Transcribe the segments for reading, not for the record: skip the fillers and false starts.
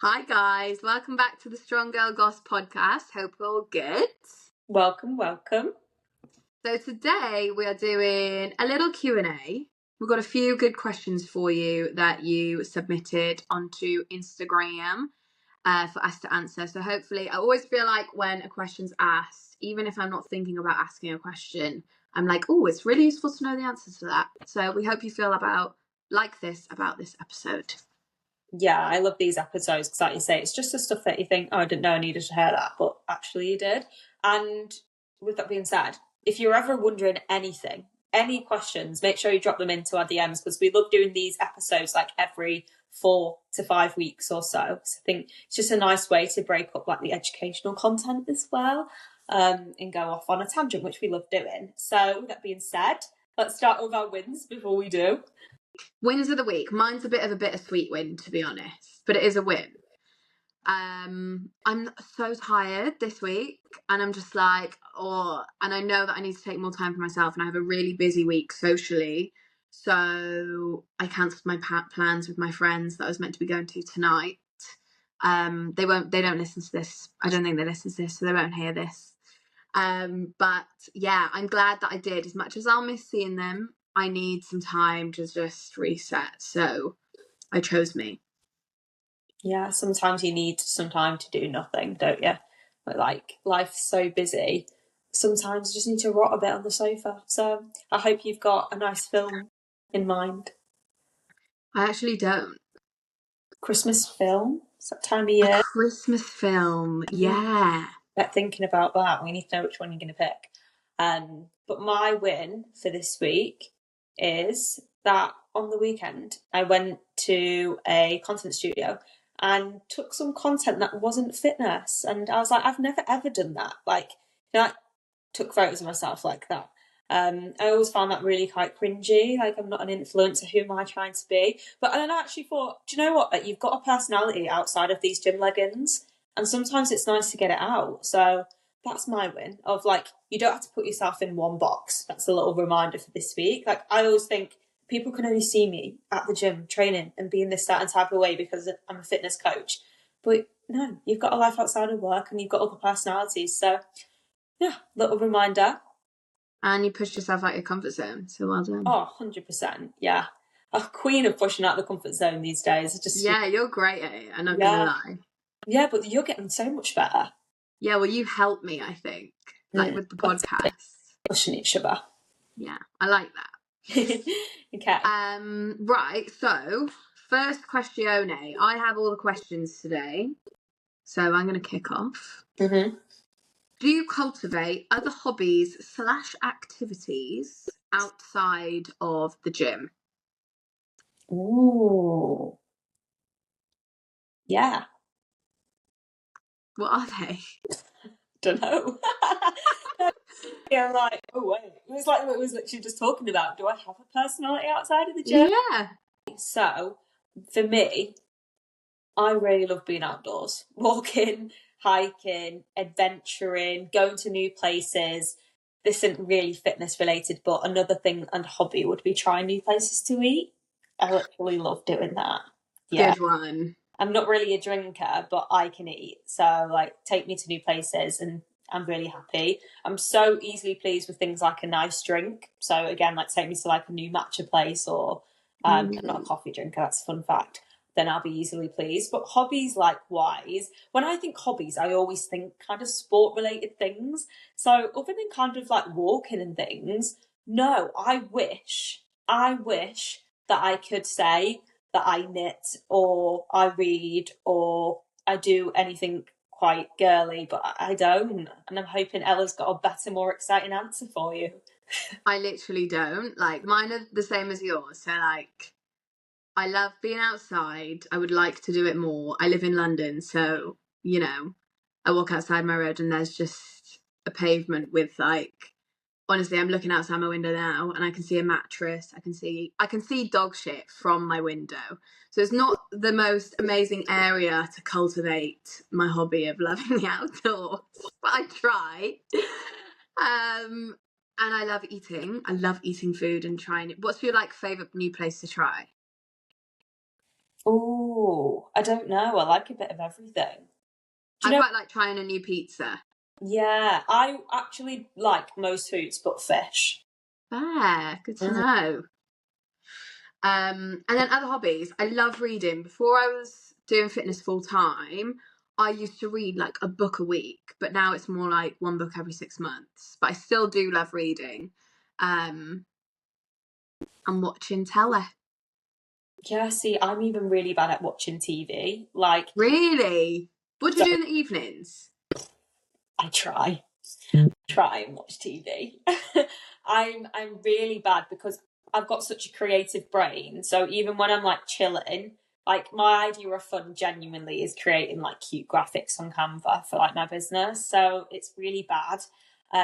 Hi guys, welcome back to the Strong Girl Goss podcast. Hope you're all good. Welcome. So today we are doing a little Q&A. We've got a few good questions for you that you submitted onto Instagram for us to answer. So hopefully, I always feel like when a question's asked, even if I'm not thinking about asking a question, I'm like, oh, it's really useful to know the answer to that. So we hope you feel about this episode. Yeah, I love these episodes because, like you say, it's just the stuff that you think, oh, I didn't know I needed to hear that, but actually you did. And with that being said, if you're ever wondering anything, any questions, make sure you drop them into our DMs because we love doing these episodes like every 4 to 5 weeks or so. So I think it's just a nice way to break up like the educational content as well, and go off on a tangent, which we love doing. So with that being said, let's start with our wins before we do. Wins of the week. Mine's a bit of a bittersweet win, to be honest, but it is a win. I'm so tired this week, and I'm just like, and I know that I need to take more time for myself, and I have a really busy week socially, so I cancelled my plans with my friends that I was meant to be going to tonight. They don't listen to this. I don't think they listen to this, so they won't hear this. But yeah, I'm glad that I did. As much as I'll miss seeing them, I need some time to just reset. So I chose me. Yeah, sometimes you need some time to do nothing, don't you? But like life's so busy, sometimes you just need to rot a bit on the sofa. So I hope you've got a nice film in mind. I actually don't. Christmas film? It's that time of year. A Christmas film, yeah. Get thinking about that. We need to know which one you're going to pick. But my win for this week is that on the weekend I went to a content studio and took some content that wasn't fitness, and I was like, I've never ever done that. Like, I took photos of myself like that. I always found that really quite cringy. Like, I'm not an influencer. Who am I trying to be? But then I actually thought, do you know what? Like, you've got a personality outside of these gym leggings, and sometimes it's nice to get it out. So that's my win of like, you don't have to put yourself in one box. That's a little reminder for this week. Like, I always think people can only see me at the gym training and be in this certain type of way because I'm a fitness coach. But no, you've got a life outside of work and you've got other personalities. So yeah, little reminder. And you pushed yourself out your comfort zone, so well done. Oh, 100%, yeah. A queen of pushing out the comfort zone these days. Yeah, you're great at it, I'm not gonna lie. Yeah, but you're getting so much better. Yeah, well, you helped me, I think, like with the podcast. Pushing each other. Yeah, I like that. Okay. Right, so first questione. I have all the questions today, so I'm going to kick off. Mm-hmm. Do you cultivate other hobbies / activities outside of the gym? Ooh. Yeah. What are they? Don't know. Yeah, I'm like, oh wait. It was like what we was literally just talking about. Do I have a personality outside of the gym? Yeah. So, for me, I really love being outdoors. Walking, hiking, adventuring, going to new places. This isn't really fitness related, but another thing and hobby would be trying new places to eat. I literally love doing that. Yeah. Good one. I'm not really a drinker, but I can eat. So, like, take me to new places and I'm really happy. I'm so easily pleased with things like a nice drink. So, again, like, take me to, like, a new matcha place or I'm not a coffee drinker. That's a fun fact. Then I'll be easily pleased. But hobbies, likewise, when I think hobbies, I always think kind of sport-related things. So, other than kind of, like, walking and things, no, I wish that I could say that I knit or I read or I do anything quite girly, but I don't. And I'm hoping Ella's got a better, more exciting answer for you. I literally don't. Like, mine are the same as yours. So, like, I love being outside. I would like to do it more. I live in London, so, you know, I walk outside my road and there's just a pavement with, like, honestly, I'm looking outside my window now and I can see a mattress. I can see dog shit from my window. So it's not the most amazing area to cultivate my hobby of loving the outdoors, but I try. And I love eating. I love eating food and trying it. What's your, like, favourite new place to try? Oh, I don't know. I like a bit of everything. Do I you know? quite like trying a new pizza. Yeah, I actually like most foods but fish. Fair, good to Mhm. know. And then other hobbies. I love reading. Before I was doing fitness full time, I used to read like a book a week, but now it's more like one book every 6 months. But I still do love reading. Um, and watching telly. Yeah, see, I'm even really bad at watching TV. Like, Really? What do you so do in the evenings? I try and watch TV. I'm really bad because I've got such a creative brain. So even when I'm like chilling, like my idea of fun genuinely is creating like cute graphics on Canva for like my business. So it's really bad.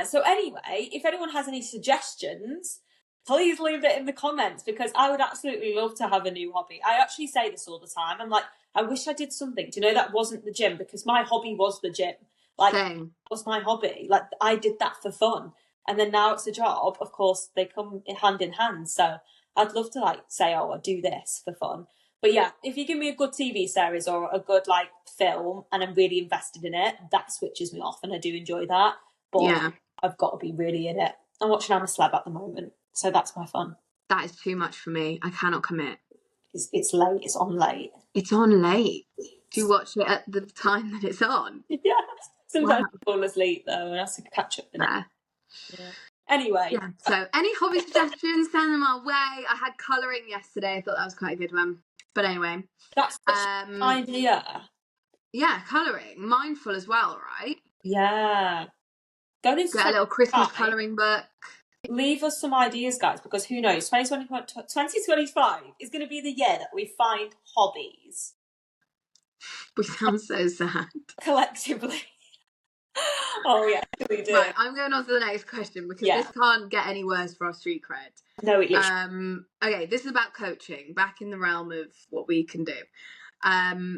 So anyway, if anyone has any suggestions, please leave it in the comments because I would absolutely love to have a new hobby. I actually say this all the time. I'm like, I wish I did something. Do you know that wasn't the gym because my hobby was the gym. Like Same. was my hobby. Like I did that for fun. And then now it's a job, of course, they come hand in hand. So I'd love to like say, oh, I do this for fun. But yeah, if you give me a good TV series or a good like film and I'm really invested in it, that switches me off and I do enjoy that. But Yeah, I've got to be really in it. I'm watching I'm a Celeb at the moment. So that's my fun. that is too much for me. I cannot commit. It's late, it's on late. It's on late. Do you watch it at the time that it's on? Yeah. Sometimes Wow. I fall asleep though and I have to catch up the next. Fair. Yeah. Anyway, Yeah. So, any hobby suggestions? Send them our way. I had colouring yesterday. I thought that was quite a good one. But anyway, that's such an um, idea. yeah, colouring, mindful as well, right? Yeah. Going into Get a little Christmas 2025, colouring book. leave us some ideas, guys, because who knows? 2025 is going to be the year that we find hobbies We sound so sad. collectively. Oh, yeah, we do. Right, I'm going on to the next question because Yeah. this can't get any worse for our street cred. No, it literally. Okay, this is about coaching, back in the realm of what we can do.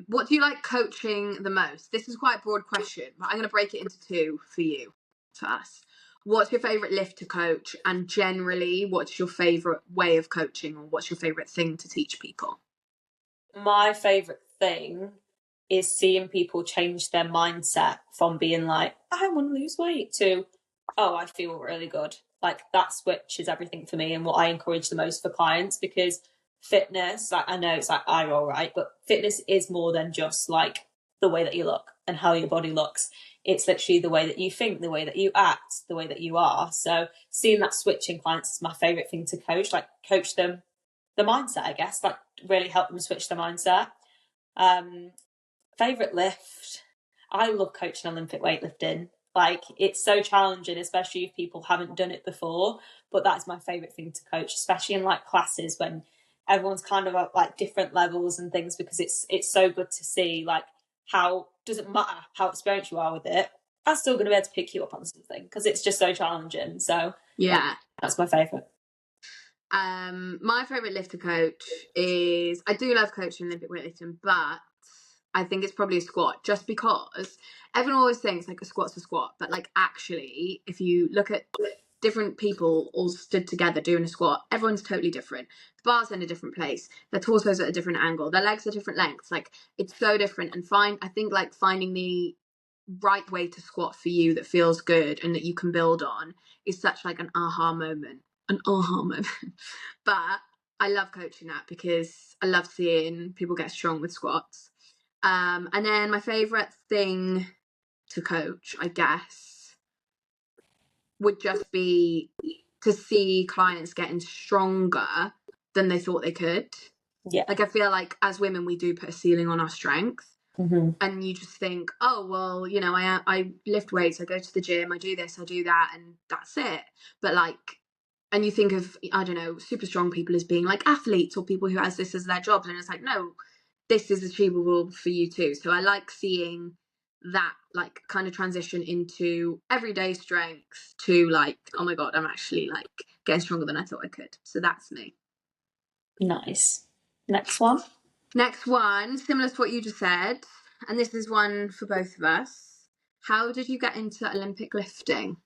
What do you like coaching the most? This is quite a broad question, but I'm going to break it into two for you, for us. What's your favourite lift to coach? And generally, what's your favourite way of coaching or what's your favourite thing to teach people? My favourite thing is seeing people change their mindset from being like, I want to lose weight to, oh, I feel really good. Like that switch is everything for me and what I encourage the most for clients because fitness, like I know it's like eye roll, right? But fitness is more than just like the way that you look and how your body looks. It's literally the way that you think, the way that you act, the way that you are. So seeing that switch in clients is my favourite thing to coach, like coach them the mindset, I guess, like really help them switch their mindset. Um, favorite lift. I love coaching Olympic weightlifting. Like it's so challenging, especially if people haven't done it before. But that's my favorite thing to coach, especially in like classes when everyone's kind of at like different levels and things, because it's so good to see like how doesn't matter how experienced you are with it. I'm still going to be able to pick you up on something because it's just so challenging. So Yeah. that's my favorite. My favourite lift to coach is I do love coaching Olympic weightlifting, but I think it's probably a squat just because everyone always thinks like a squat's a squat, but like actually, if you look at different people all stood together doing a squat, everyone's totally different. The bar's in a different place, their torso's at a different angle, their legs are different lengths. Like it's so different. And I think like finding the right way to squat for you that feels good and that you can build on is such like an aha moment. An aha moment. But I love coaching that because I love seeing people get strong with squats. And then my favourite thing to coach, I guess, would just be to see clients getting stronger than they thought they could. Yeah. Like I feel like as women, we do put a ceiling on our strength. Mm-hmm. And you just think, oh, well, you know, I lift weights, I go to the gym, I do this, I do that, and that's it. But like, and you think of, I don't know, super strong people as being like athletes or people who has this as their jobs. And it's like, no, this is achievable for you too. So I like seeing that like kind of transition into everyday strength to like, oh my God, I'm actually like getting stronger than I thought I could. So that's me. Nice. Next one. Next one, similar to what you just said, and this is one for both of us. How did you get into Olympic lifting?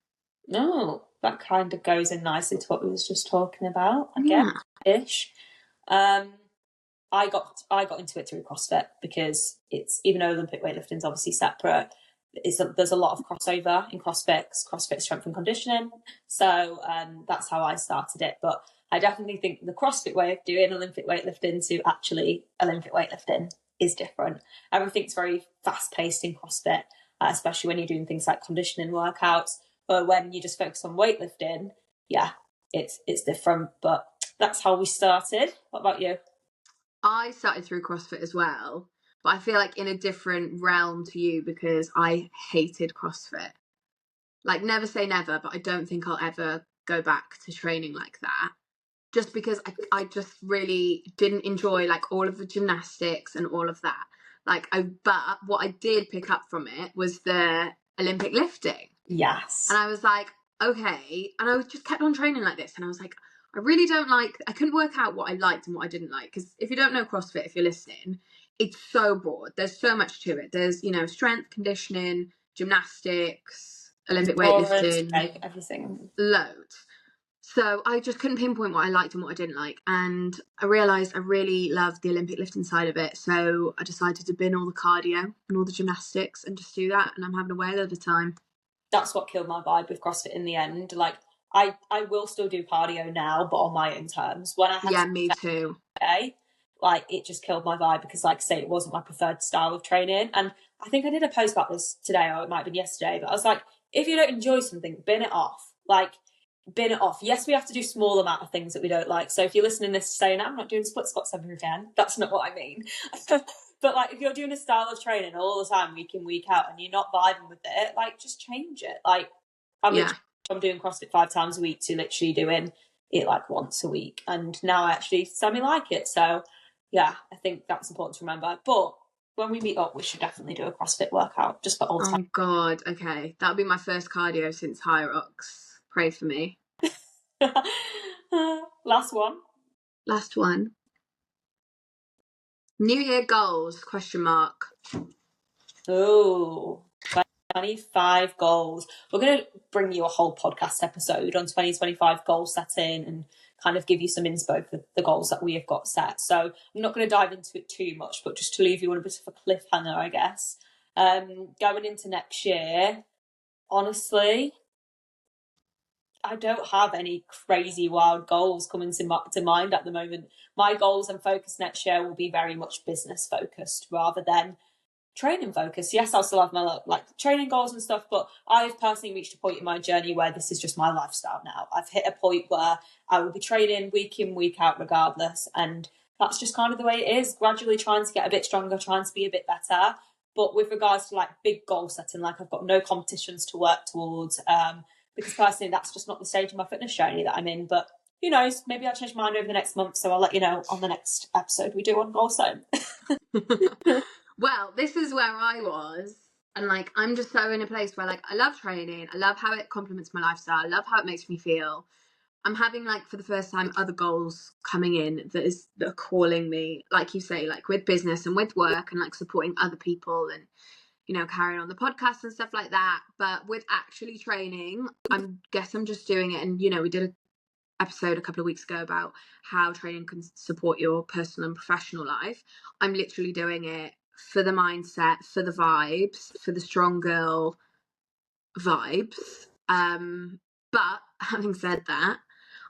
No, that kind of goes in nicely to what we was just talking about, I guess, Yeah. ish. Um, I got into it through CrossFit because it's, even though Olympic weightlifting is obviously separate, there's a lot of crossover in CrossFit strength and conditioning. So that's how I started it. But I definitely think the CrossFit way of doing Olympic weightlifting to actually Olympic weightlifting is different. Everything's very fast paced in CrossFit, especially when you're doing things like conditioning workouts. But when you just focus on weightlifting, yeah, it's different. But that's how we started. What about you? I started through CrossFit as well, but I feel like in a different realm to you because I hated CrossFit. Like, never say never, but I don't think I'll ever go back to training like that. Just because I just really didn't enjoy like all of the gymnastics and all of that. But what I did pick up from it was the Olympic lifting. Yes. And I was like, okay. And I just kept on training like this. And I was like, I couldn't work out what I liked and what I didn't like. Because if you don't know CrossFit, if you're listening, it's so broad. There's so much to it. There's, strength, conditioning, gymnastics, Olympic weightlifting, like everything. loads. So I just couldn't pinpoint what I liked and what I didn't like. And I realised I really loved the Olympic lifting side of it. So I decided to bin all the cardio and all the gymnastics and just do that. And I'm having a whale of a time. That's what killed my vibe with CrossFit in the end. Like, I will still do cardio now, but on my own terms. When I had me too. Like, it just killed my vibe because, like I say, it wasn't my preferred style of training. And I think I did a post about this today, or it might have been yesterday, but I was like, if you don't enjoy something, bin it off. Like, bin it off. Yes, we have to do small amount of things that we don't like. So if you're listening to this saying, I'm not doing split squats ever again, that's not what I mean. But like, if you're doing a style of training all the time, week in, week out, and you're not vibing with it, like, just change it. Like, I'm doing CrossFit 5 times a week to literally doing it like once a week. And now I actually semi-like it. So yeah, I think that's important to remember. But when we meet up, we should definitely do a CrossFit workout just for old time. Oh God, okay. That'll be my first cardio since High Rocks. Pray for me. Last one. New Year goals, question mark. Oh, 2025 goals. We're going to bring you a whole podcast episode on 2025 goal setting and kind of give you some inspo for the goals that we have got set. So I'm not going to dive into it too much, but just to leave you on a bit of a cliffhanger, I guess. Going into next year, honestly, I don't have any crazy wild goals coming to mind at the moment. My goals and focus next year will be very much business focused rather than training focused. Yes, I'll still have my like training goals and stuff, but I've personally reached a point in my journey where this is just my lifestyle now. I've hit a point where I will be training week in, week out regardless, and that's just kind of the way it is. Gradually trying to get a bit stronger, trying to be a bit better. But with regards to like big goal setting, like I've got no competitions to work towards, because personally that's just not the stage of my fitness journey that I'm in. But who knows, maybe I'll change my mind over the next month, so I'll let you know on the next episode we do on goal setting. Well, this is where I was, and like I'm just so in a place where like I love training, I love how it complements my lifestyle, I love how it makes me feel. I'm having like for the first time other goals coming in that are calling me, like you say, like with business and with work and like supporting other people and carrying on the podcast and stuff like that. But with actually training, I'm just doing it. And we did an episode a couple of weeks ago about how training can support your personal and professional life. I'm literally doing it for the mindset, for the vibes, for the strong girl vibes. But having said that,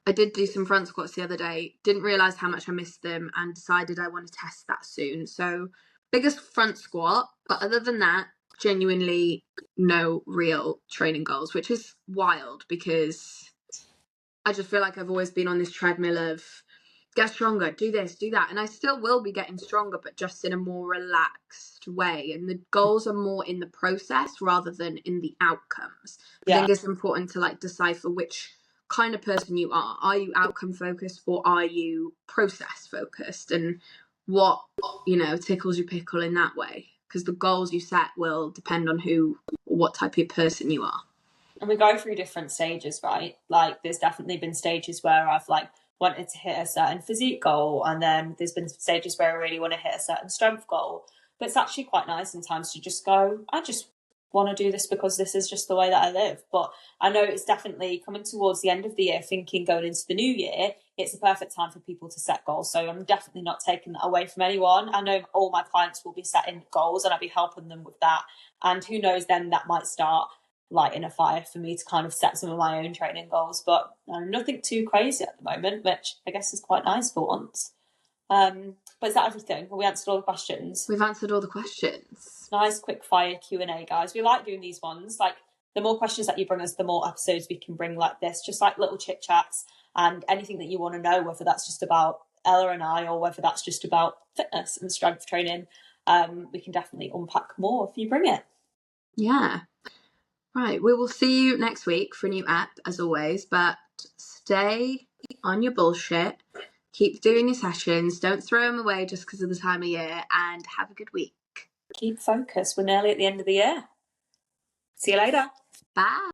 I did do some front squats the other day, didn't realise how much I missed them, and decided I want to test that soon. So biggest front squat, but other than that, genuinely no real training goals, which is wild because I just feel like I've always been on this treadmill of get stronger, do this, do that. And I still will be getting stronger, but just in a more relaxed way. And the goals are more in the process rather than in the outcomes. I think it's important to like decipher which kind of person you are. Are you outcome focused or are you process focused? And what, tickles your pickle in that way. Because the goals you set will depend on who or what type of person you are. And we go through different stages, right? Like there's definitely been stages where I've like wanted to hit a certain physique goal, and then there's been stages where I really want to hit a certain strength goal. But it's actually quite nice sometimes to just go, I just want to do this because this is just the way that I live. But I know it's definitely coming towards the end of the year, thinking going into the new year, it's a perfect time for people to set goals. So I'm definitely not taking that away from anyone. I know all my clients will be setting goals and I'll be helping them with that. And who knows, then that might start lighting a fire for me to kind of set some of my own training goals. But nothing too crazy at the moment, which I guess is quite nice for once. But is that everything? Have we answered all the questions? We've answered all the questions. Nice quick fire Q&A, guys. We like doing these ones. Like, the more questions that you bring us, the more episodes we can bring like this, just like little chit chats and anything that you want to know, whether that's just about Ella and I or whether that's just about fitness and strength training. We can definitely unpack more if you bring it. Yeah. Right. We will see you next week for a new app, as always, but stay on your bullshit. Keep doing your sessions. Don't throw them away just because of the time of year, and have a good week. Keep focused. We're nearly at the end of the year. See you later. Bye.